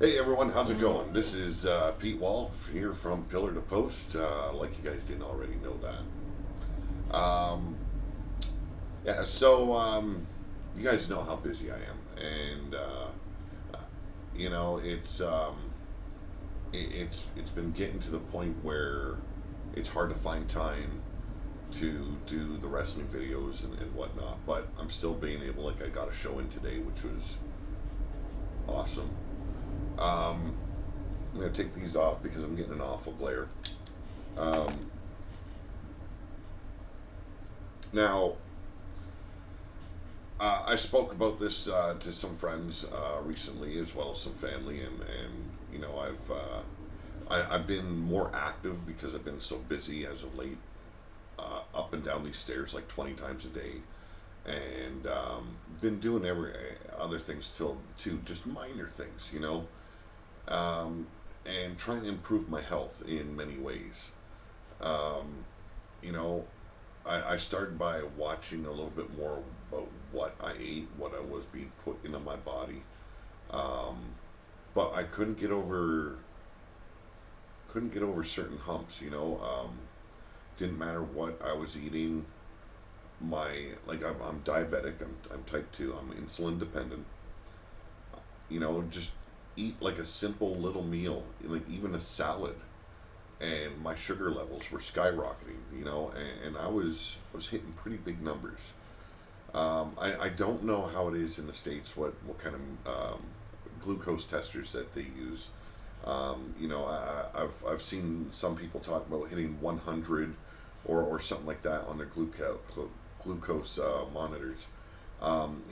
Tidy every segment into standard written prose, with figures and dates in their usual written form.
Hey everyone, how's it going? This is Pete Wall here from Pillar to Post. Like you guys didn't already know that. Yeah, so you guys know how busy I am, and it's been getting to the point where it's hard to find time to do the wrestling videos and whatnot. But I'm still being able, like I got a show in today, which was awesome. Um, I'm gonna take these off because I'm getting an awful glare. Um, Now, I spoke about this to some friends recently, as well as some family, and I've been more active because I've been so busy as of late, up and down these stairs like 20 times a day, and been doing every other things till too, just minor things, um, and trying to improve my health in many ways. Um, you know, I started by watching a little bit more about what I ate, what I was being put into my body. Um, but I couldn't get over certain humps. Didn't matter what I was eating. I'm diabetic. I'm type 2. I'm insulin dependent. Just eat like a simple little meal, like even a salad, and my sugar levels were skyrocketing. And I was hitting pretty big numbers. I don't know how it is in the States, what kind of glucose testers that they use. I've seen some people talk about hitting 100 or something like that on their glucose monitors.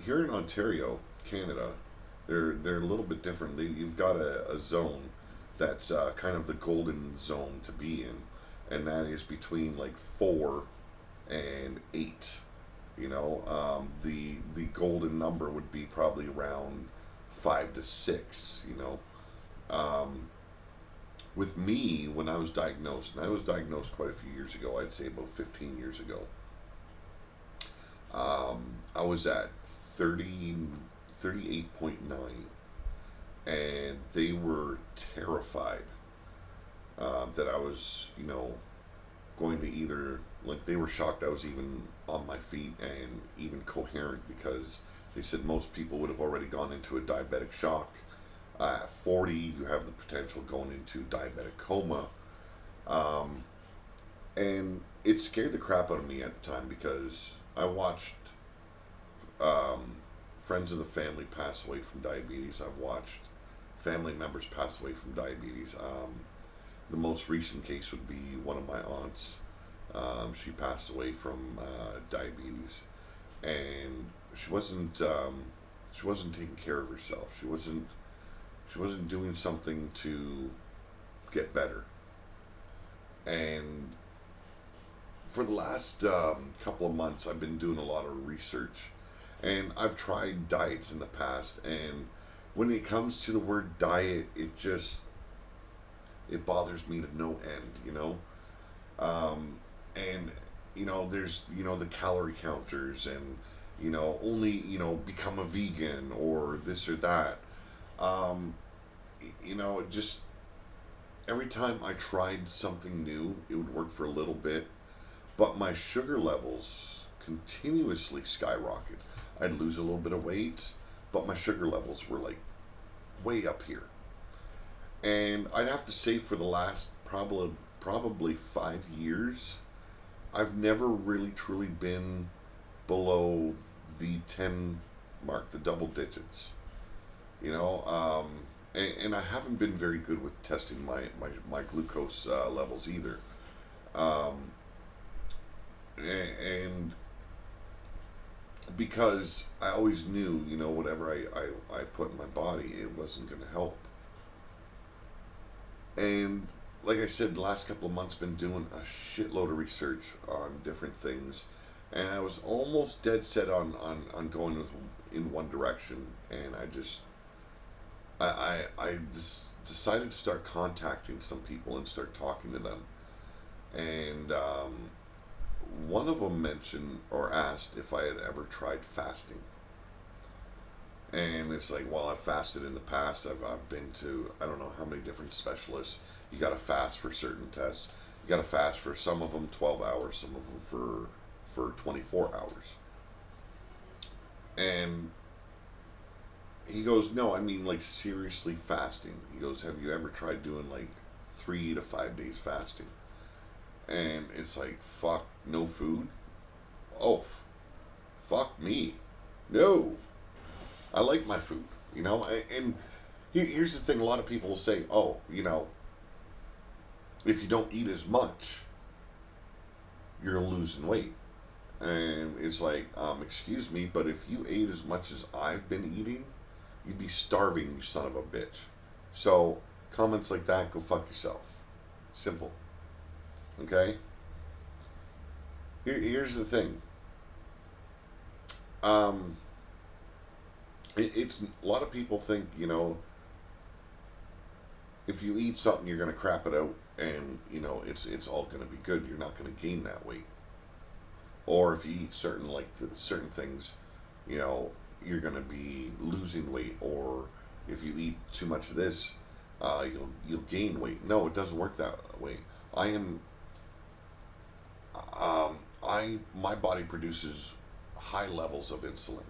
Here in Ontario, Canada, they're a little bit different. You've got a zone that's kind of the golden zone to be in, and that is between like 4 and 8. The golden number would be probably around 5 to 6. Um, with me, when I was diagnosed, and I was diagnosed quite a few years ago, I'd say about 15 years ago. I was at 30, 38.9, and they were terrified that I was, going to either, like, they were shocked I was even on my feet and even coherent, because they said most people would have already gone into a diabetic shock. At 40, you have the potential going into diabetic coma. Um, and it scared the crap out of me at the time, because I watched um, friends of the family pass away from diabetes. I've watched family members pass away from diabetes. The most recent case would be one of my aunts. She passed away from diabetes, and she wasn't taking care of herself. She wasn't doing something to get better. And for the last couple of months, I've been doing a lot of research, and I've tried diets in the past. And when it comes to the word diet, it bothers me to no end. And there's the calorie counters, and only become a vegan or this or that. Um, just every time I tried something new, it would work for a little bit, but my sugar levels continuously skyrocket. I'd lose a little bit of weight, but my sugar levels were like way up here. And I'd have to say, for the last probably 5 years, I've never really truly been below the 10 mark, the double digits. And I haven't been very good with testing my glucose levels either. Um, and because I always knew, whatever I put in my body, it wasn't going to help. And like I said, the last couple of months, been doing a shitload of research on different things, and I was almost dead set on going in one direction, and I just decided to start contacting some people and start talking to them. And one of them mentioned or asked if I had ever tried fasting. And it's like, well, I've fasted in the past. I've been to, I don't know how many different specialists. You got to fast for certain tests. You got to fast for some of them 12 hours, some of them for 24 hours. And he goes, no, I mean like seriously fasting. He goes, have you ever tried doing like 3 to 5 days fasting? And it's like, fuck, no food? Oh, fuck me. No, I like my food, you know? And here's the thing, a lot of people will say, oh, if you don't eat as much, you're losing weight. And it's like, excuse me, but if you ate as much as I've been eating, you'd be starving, you son of a bitch. So, comments like that, go fuck yourself. Simple. Okay? Here's the thing. Um, it's a lot of people think, if you eat something, you're going to crap it out, and it's all going to be good. You're not going to gain that weight. Or if you eat certain things, you know, you're going to be losing weight. Or if you eat too much of this, you'll gain weight. No, it doesn't work that way. I am I my body produces high levels of insulin,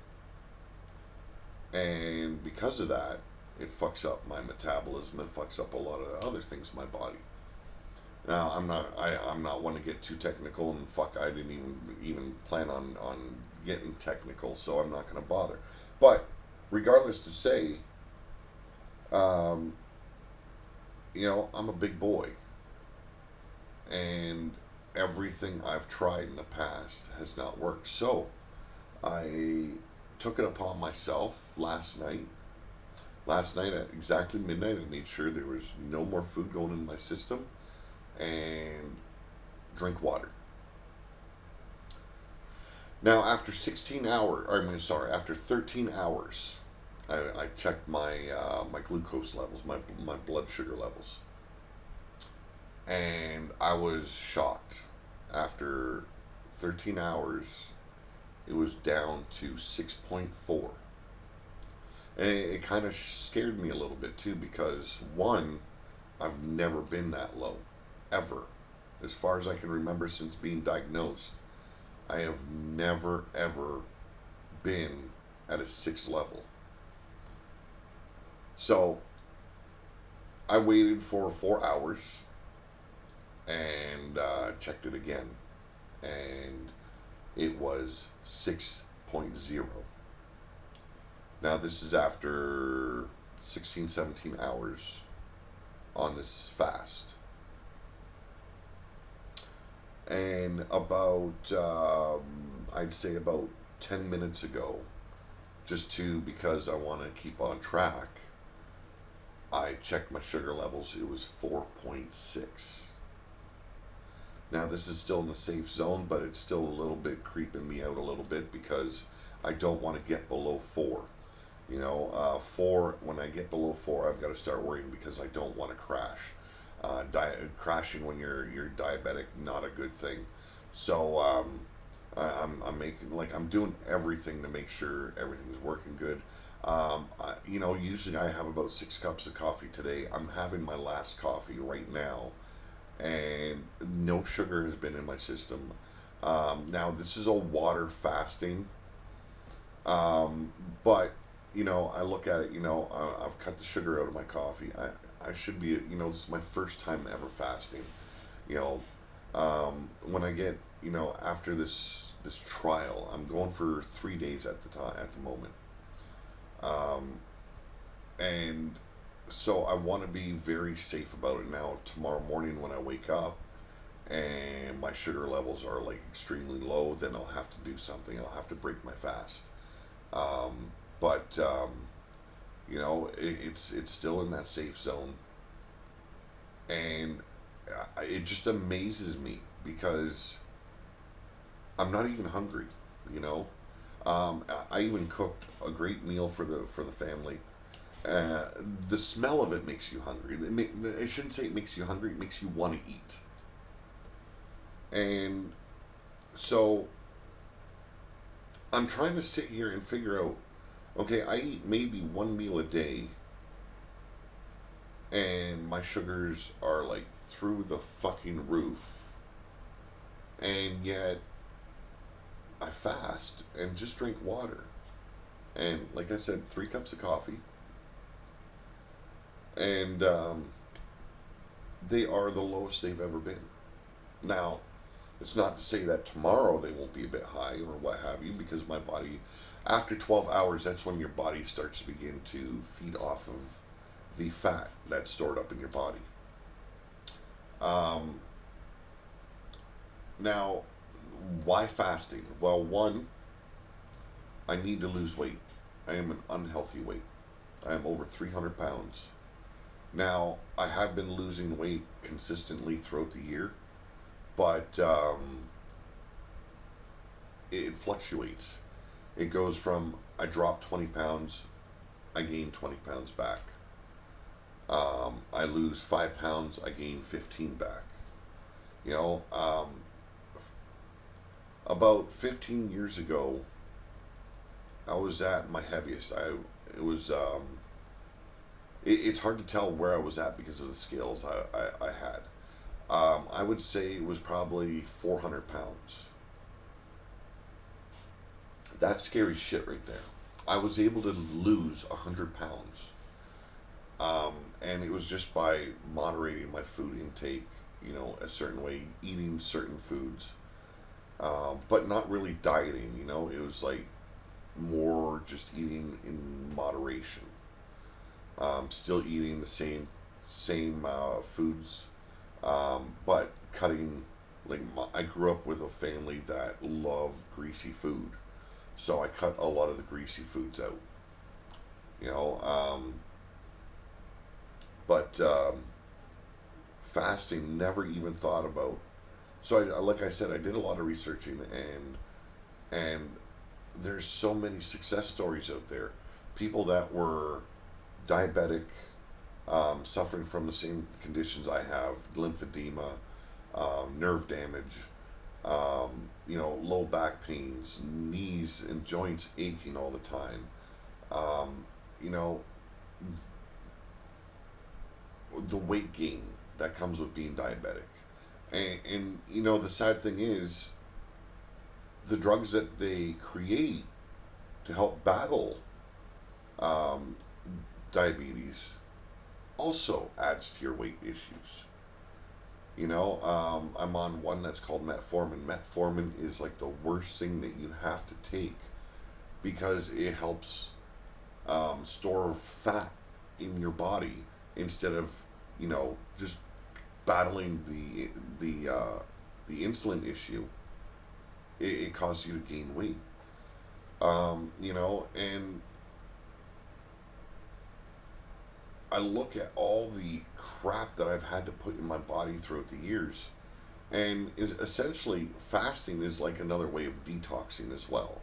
and because of that, it fucks up my metabolism. It fucks up a lot of other things in my body. Now, I'm not one to get too technical, and fuck, I didn't even plan on getting technical, so I'm not going to bother. But regardless to say, um, I'm a big boy, and everything I've tried in the past has not worked. So I took it upon myself last night. Last night at exactly midnight, I made sure there was no more food going in my system, and drink water. Now, after 16 hours, or I mean, sorry, after 13 hours, I checked my glucose levels, my blood sugar levels, and I was shocked. After 13 hours, it was down to 6.4. And it kind of scared me a little bit too, because one, I've never been that low, ever. As far as I can remember since being diagnosed, I have never ever been at a 6 level. So I waited for 4 hours and checked it again, and it was 6.0. Now, this is after 16, 17 hours on this fast. And I'd say about 10 minutes ago, because I want to keep on track, I checked my sugar levels. It was 4.6. Now, this is still in the safe zone, but it's still a little bit creeping me out a little bit, because I don't want to get below 4. Four, when I get below 4, I've got to start worrying, because I don't want to crash. Crashing when you're diabetic, not a good thing. So I'm making, like, I'm doing everything to make sure everything's working good. Usually I have about 6 cups of coffee today. I'm having my last coffee right now, and no sugar has been in my system. Now, this is a water fasting, but I look at it. I've cut the sugar out of my coffee. I should be. This is my first time ever fasting. You know, when I get, after this trial, I'm going for 3 days at the moment, um, and so I want to be very safe about it now. Tomorrow morning when I wake up and my sugar levels are like extremely low, then I'll have to do something. I'll have to break my fast. But it's still in that safe zone, and it just amazes me, because I'm not even hungry. You know, I even cooked a great meal for the family. Uh, the smell of it makes you hungry. I shouldn't say it makes you hungry. It makes you want to eat. And so I'm trying to sit here and figure out. Okay, I eat maybe one meal a day, and my sugars are like through the fucking roof, and yet I fast and just drink water. And like I said, 3 cups of coffee, and they are the lowest they've ever been. Now, it's not to say that tomorrow they won't be a bit high or what have you, because my body, after 12 hours, that's when your body starts to begin to feed off of the fat that's stored up in your body. Um, Now, why fasting? Well, one, I need to lose weight. I am an unhealthy weight. I am over 300 pounds. Now, I have been losing weight consistently throughout the year, but it fluctuates. It goes from I drop 20 pounds, I gain 20 pounds back. I lose 5 pounds, I gain 15 back. You know, about 15 years ago, I was at my heaviest. It was it's hard to tell where I was at because of the scales I had. I would say it was probably 400 pounds. That's scary shit right there. I was able to lose 100 pounds. And it was just by moderating my food intake, a certain way, eating certain foods, but not really dieting, it was like more just eating in moderation. Still eating the same foods, but cutting. Like I grew up with a family that loved greasy food, so I cut a lot of the greasy foods out. You know, but fasting never even thought about. So like I said, I did a lot of researching, and there's so many success stories out there. People that were diabetic, suffering from the same conditions I have, lymphedema, nerve damage, low back pains, knees and joints aching all the time. Um, you know, the weight gain that comes with being diabetic. And the sad thing is, the drugs that they create to help battle um, diabetes also adds to your weight issues. I'm on one that's called metformin. Metformin is like the worst thing that you have to take because it helps store fat in your body instead of just battling the insulin issue. It causes you to gain weight. And I look at all the crap that I've had to put in my body throughout the years, and is essentially fasting is like another way of detoxing as well.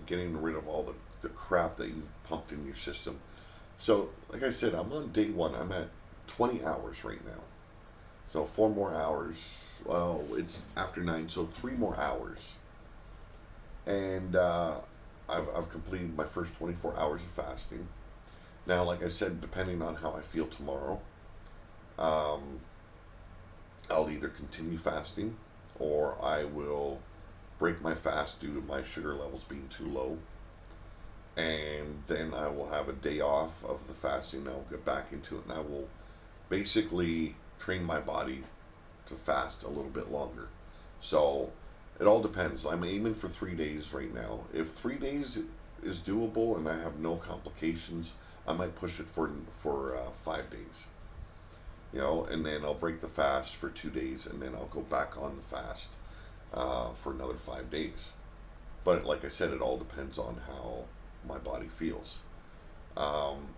Getting rid of all the crap that you've pumped in your system. So, like I said, I'm on day one. I'm at 20 hours right now. So 4 more hours. Well, it's after 9, so 3 more hours, and I've completed my first 24 hours of fasting. Now, like I said, depending on how I feel tomorrow, um, I'll either continue fasting or I will break my fast due to my sugar levels being too low. And then I will have a day off of the fasting. I'll get back into it and I will basically train my body to fast a little bit longer. So it all depends. I'm aiming for 3 days right now. If 3 days is doable and I have no complications, I might push it for 5 days. And then I'll break the fast for 2 days, and then I'll go back on the fast for another 5 days. But like I said, it all depends on how my body feels. Um,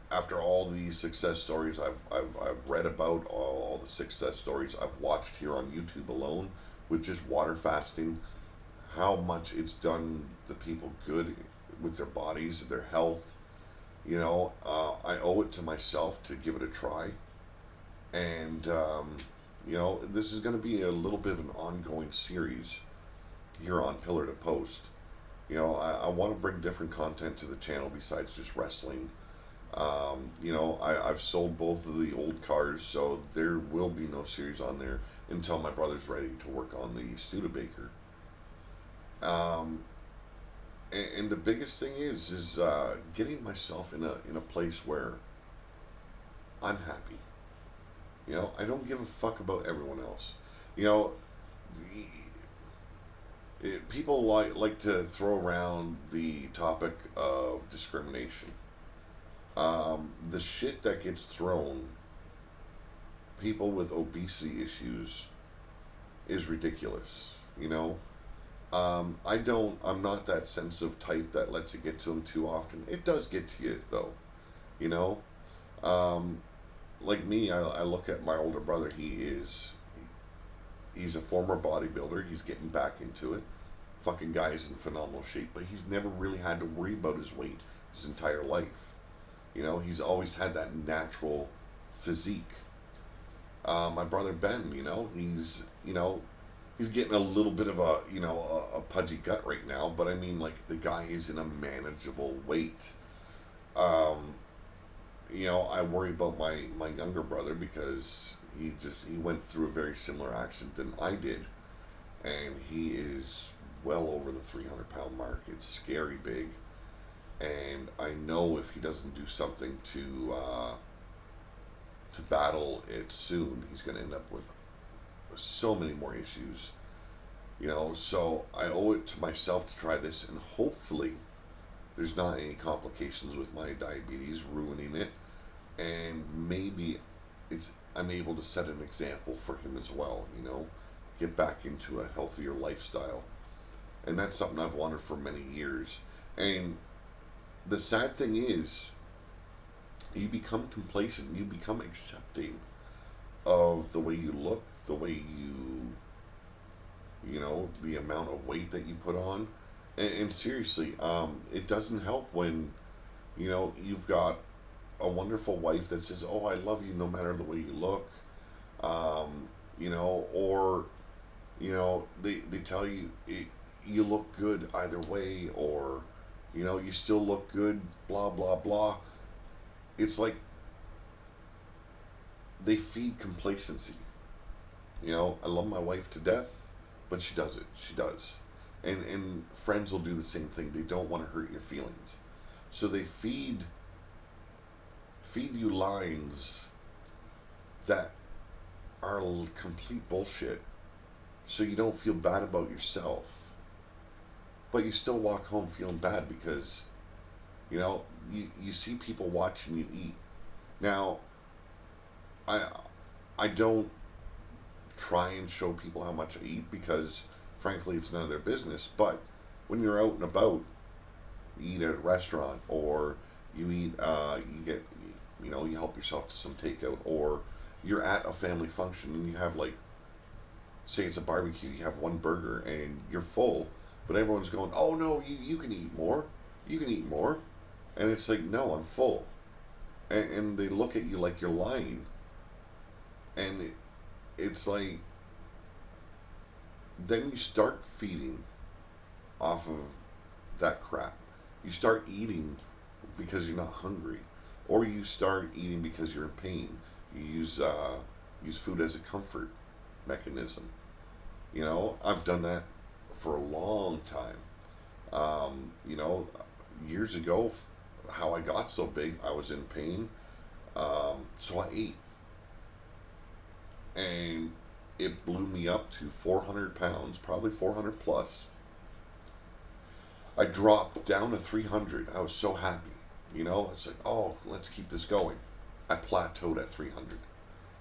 After all these success stories I've read about, all the success stories I've watched here on YouTube alone with just water fasting, how much it's done the people good with their bodies, their health. I owe it to myself to give it a try. And, this is going to be a little bit of an ongoing series here on Pillar to Post. I want to bring different content to the channel besides just wrestling. I've sold both of the old cars, so there will be no series on there until my brother's ready to work on the Studebaker. Um, and the biggest thing is getting myself in a place where I'm happy. I don't give a fuck about everyone else. You know, people like to throw around the topic of discrimination. The shit that gets thrown, people with obesity issues, is ridiculous. I'm not that sensitive type that lets it get to them too often. It does get to you though. You know, um, like me, I look at my older brother. He's a former bodybuilder. He's getting back into it. Fucking guy is in phenomenal shape, but he's never really had to worry about his weight his entire life. He's always had that natural physique. My brother Ben, he's getting a little bit of a pudgy gut right now, but I mean, like, the guy is in a manageable weight. Um, I worry about my younger brother because he went through a very similar accident than I did, and he is well over the 300-pound mark. It's scary big, and I know if he doesn't do something to battle it soon, he's going to end up with so many more issues. So I owe it to myself to try this, and hopefully there's not any complications with my diabetes ruining it, and maybe I'm able to set an example for him as well. Get back into a healthier lifestyle, and that's something I've wanted for many years. And the sad thing is, you become complacent, you become accepting of the way you look, the way the amount of weight that you put on. And seriously, it doesn't help when, you've got a wonderful wife that says, "Oh, I love you no matter the way you look," or, they tell you you look good either way, or, you still look good, blah, blah, blah. It's like they feed complacency. I love my wife to death, but she does it. She does. And friends will do the same thing. They don't want to hurt your feelings. So they feed you lines that are complete bullshit, so you don't feel bad about yourself. But you still walk home feeling bad because, you see people watching you eat. Now, I I don't try and show people how much I eat because, frankly, it's none of their business. But when you're out and about, you eat at a restaurant, or you get, you help yourself to some takeout, or you're at a family function and you have, like, say it's a barbecue, you have one burger and you're full, but everyone's going, "Oh no, you can eat more, you can eat more," and it's like, "No, I'm full," and they look at you like you're lying, and it's like, then you start feeding off of that crap. You start eating because you're not hungry, or you start eating because you're in pain. You use food as a comfort mechanism. I've done that for a long time. Um, you know, Years ago, how I got so big, I was in pain, so I ate, and it blew me up to 400 pounds, probably 400 plus. I dropped down to 300. I was so happy. It's like, oh, let's keep this going. I plateaued at 300,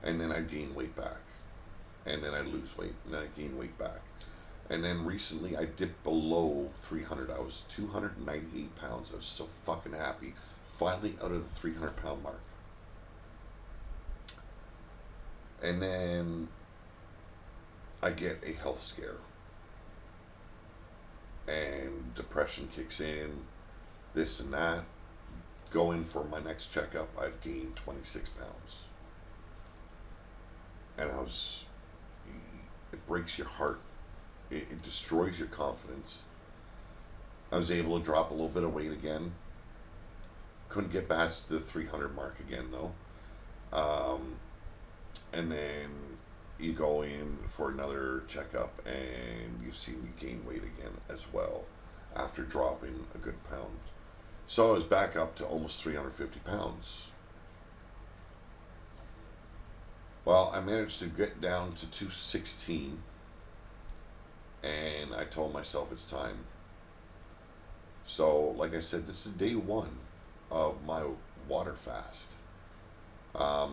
and then I gain weight back, and then I lose weight, and then I gain weight back. And then recently I dipped below 300. I was 298 pounds. I was so fucking happy. Finally out of the 300-pound mark. And then I get a health scare, and depression kicks in, this and that. Going for my next checkup, I've gained 26 pounds. And it breaks your heart. It destroys your confidence. I was able to drop a little bit of weight again. Couldn't get past the 300 mark again though. Um, and then you go in for another checkup and you see me gain weight again as well after dropping a good pound. So I was back up to almost 350 pounds. Well, I managed to get down to 216 and I told myself it's time. So, like I said, this is day one of my water fast.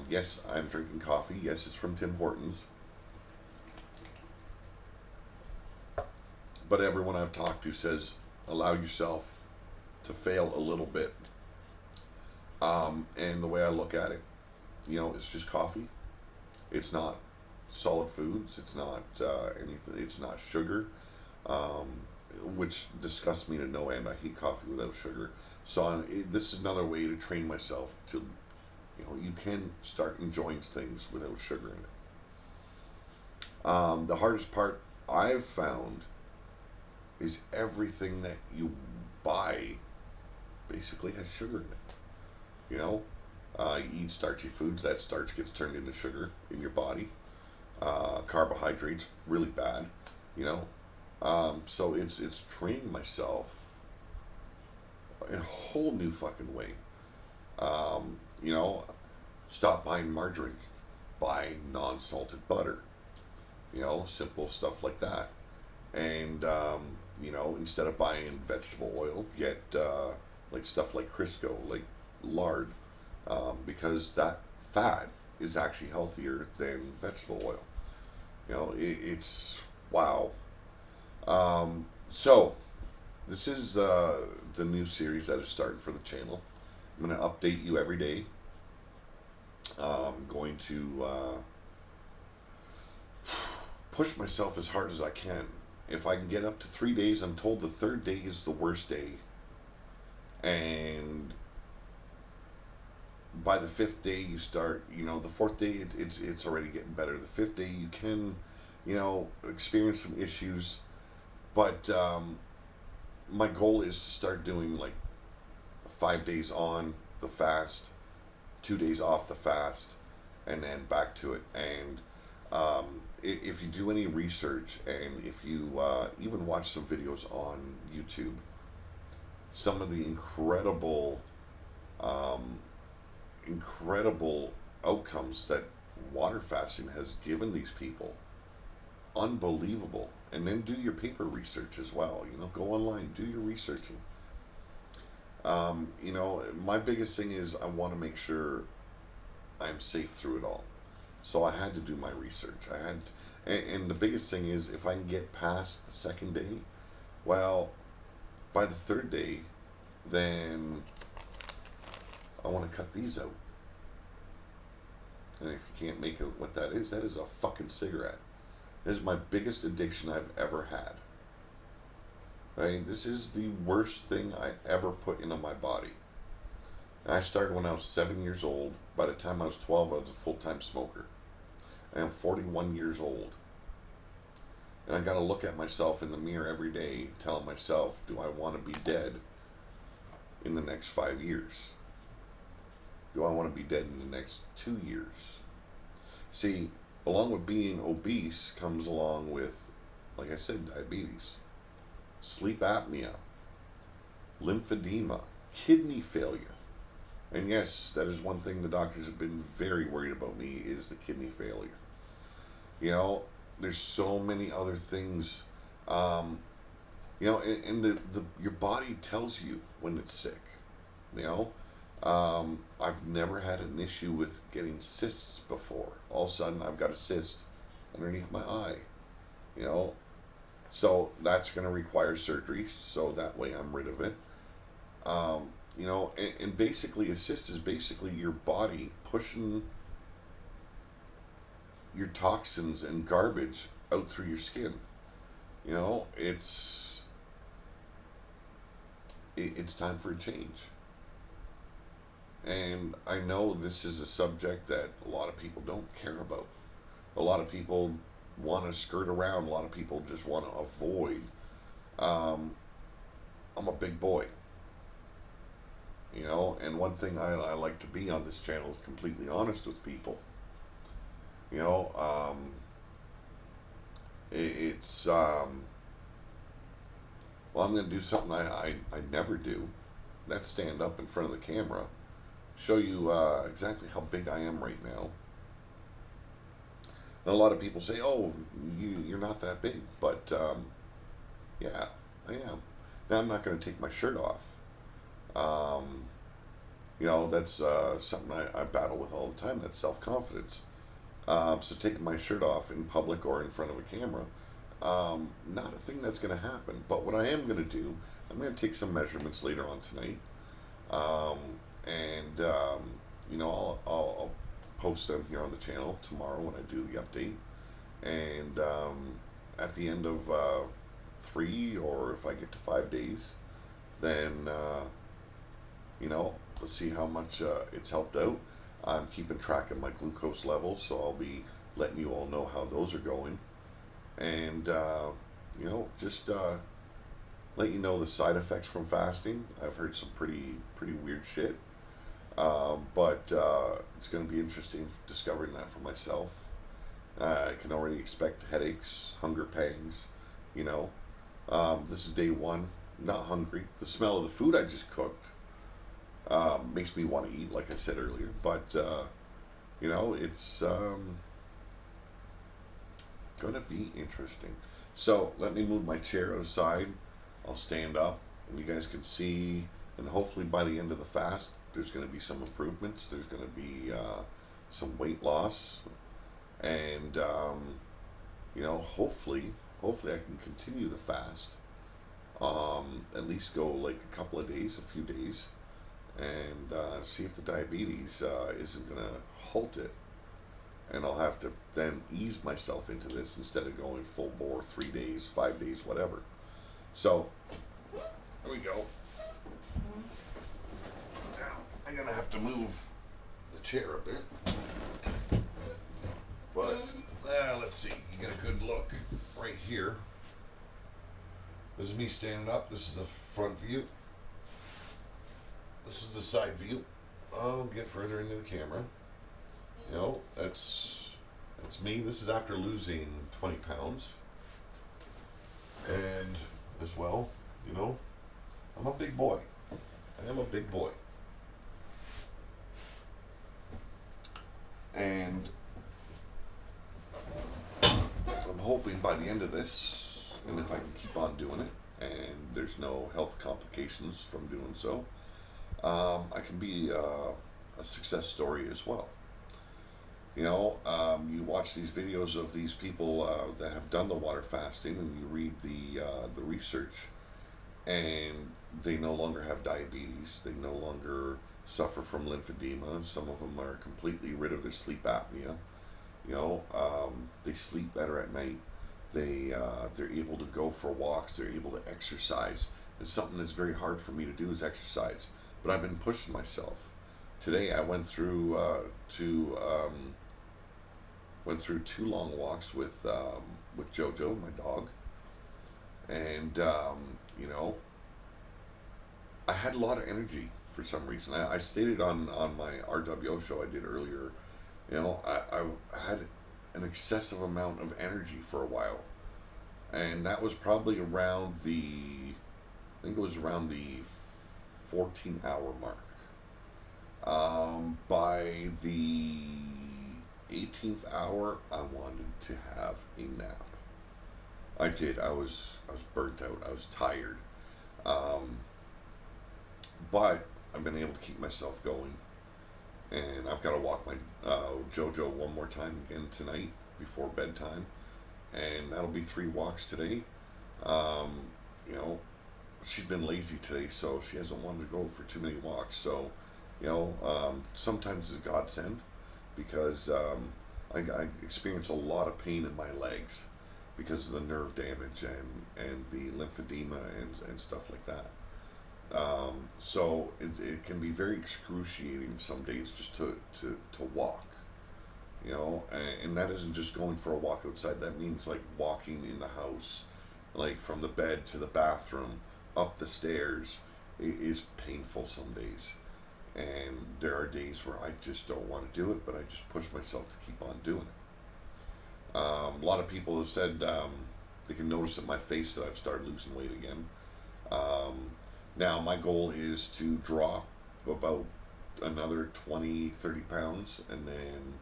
Yes, I'm drinking coffee. Yes, it's from Tim Hortons. But everyone I've talked to says allow yourself to fail a little bit. And the way I look at it, it's just coffee. It's not solid foods. It's not anything. It's not sugar, um, which disgusts me to no end. I hate coffee without sugar. So this is another way to train myself to, you can start enjoying things without sugar in it. The hardest part I've found is everything that you buy basically has sugar in it. You eat starchy foods, that starch gets turned into sugar in your body. Carbohydrates, really bad, you know. So it's training myself in a whole new fucking way. Um, you know, Stop buying margarine, buy non-salted butter. Simple stuff like that. And instead of buying vegetable oil, get like stuff like Crisco, like lard, because that fat is actually healthier than vegetable oil. It's wow. So this is the new series that is starting for the channel. I'm going to update you every day. I'm going to push myself as hard as I can. If I can get up to 3 days, I'm told the third day is the worst day. And by the fifth day, you start, the fourth day, it's already getting better. The fifth day, you can, experience some issues. But my goal is to start doing like 5 days on the fast, 2 days off the fast, and then back to it. And if you do any research and if you even watch some videos on YouTube, some of the um, incredible outcomes that water fasting has given these people, unbelievable. And then do your paper research as well. Go online, do your researching. My biggest thing is I want to make sure I'm safe through it all. So I had to do my research. And the biggest thing is if I can get past the second day, well, by the third day, then I want to cut these out. And if you can't make out what that is a fucking cigarette. It is my biggest addiction I've ever had. Right? This is the worst thing I ever put into my body. And I started when I was 7 years old. By the time I was 12, I was a full-time smoker. I am 41 years old. And I got to look at myself in the mirror every day, telling myself, do I want to be dead in the next 5 years? Do I want to be dead in the next 2 years? See, along with being obese comes along with, like I said, diabetes, sleep apnea, lymphedema, kidney failure. And yes, that is one thing the doctors have been very worried about me is the kidney failure. There's so many other things, and your body tells you when it's sick. I've never had an issue with getting cysts before. All of a sudden, I've got a cyst underneath my eye. You know, so that's going to require surgery. So that way, I'm rid of it. And basically, a cyst is basically your body pushing your toxins and garbage out through your skin. It's time for a change. And I know this is a subject that a lot of people don't care about. A lot of people want to skirt around. A lot of people just want to avoid. Um, I'm a big boy, you know. And one thing I like to be on this channel is completely honest with people. You know, it's well, I'm going to do something I never do. That's stand up in front of the camera, show you exactly how big I am right now. And a lot of people say, "Oh, you're not that big," but yeah, I am. Now I'm not going to take my shirt off. Um, you know, that's something I battle with all the time. That's self confidence. So taking my shirt off in public or in front of a camera, not a thing that's going to happen. But what I am going to do, I'm going to take some measurements later on tonight, um, and you know, I'll post them here on the channel tomorrow when I do the update. And at the end of 3, or if I get to 5 days, then you know, let's see how much it's helped out. I'm keeping track of my glucose levels, so I'll be letting you all know how those are going. And you know, just let you know the side effects from fasting. I've heard some pretty weird shit, but it's going to be interesting discovering that for myself. I can already expect headaches, hunger pangs. You know, this is day one. Not hungry. The smell of the food I just cooked makes me want to eat, like I said earlier. But you know, it's gonna be interesting. So let me move my chair outside. I'll stand up, and you guys can see. And hopefully, by the end of the fast, there's going to be some improvements. There's going to be some weight loss, and you know, hopefully, I can continue the fast. At least go like a couple of days, a few days, and see if the diabetes isn't going to halt it. And I'll have to then ease myself into this instead of going full bore 3 days, 5 days, whatever. So, there we go. Now, I'm going to have to move the chair a bit. But, let's see. You get a good look right here. This is me standing up. This is the front view. This is the side view. I'll get further into the camera. You know, that's me. This is after losing 20 pounds. And as well, you know, I'm a big boy. I am a big boy. And I'm hoping by the end of this, and if I can keep on doing it, and there's no health complications from doing so, I can be a success story as well. You know, you watch these videos of these people that have done the water fasting, and you read the research, and they no longer have diabetes. They no longer suffer from lymphedema. Some of them are completely rid of their sleep apnea. You know, they sleep better at night. They're able to go for walks. They're able to exercise. And something that's very hard for me to do is exercise. But I've been pushing myself. Today I went through 2 long walks with Jojo, my dog, and you know, I had a lot of energy for some reason. I stated on my RWO show I did earlier, you know, I had an excessive amount of energy for a while, and that was probably around I think it was around the 14-hour mark. By the 18th hour, I wanted to have a nap. I did. I was burnt out. I was tired. Um, but I've been able to keep myself going, and I've got to walk my JoJo one more time again tonight before bedtime, and that'll be 3 walks today. Um, you know, she's been lazy today, so she hasn't wanted to go for too many walks. So, you know, sometimes it's a godsend because I experience a lot of pain in my legs because of the nerve damage and the lymphedema and stuff like that. So it can be very excruciating some days just to walk, you know, and that isn't just going for a walk outside. That means like walking in the house, like from the bed to the bathroom, up the stairs is painful some days. And there are days where I just don't want to do it, but I just push myself to keep on doing it. A lot of people have said they can notice in my face that I've started losing weight again. Um, Now, my goal is to drop about another 20, 30 pounds and then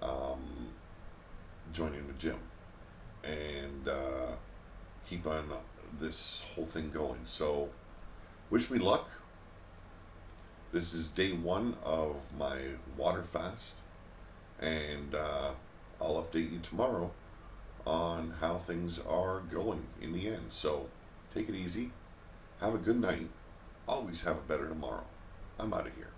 um, joining the gym and keep on this whole thing going. So, wish me luck. This is day one of my water fast, and I'll update you tomorrow on how things are going in the end. So, take it easy. Have a good night. Always have a better tomorrow. I'm out of here.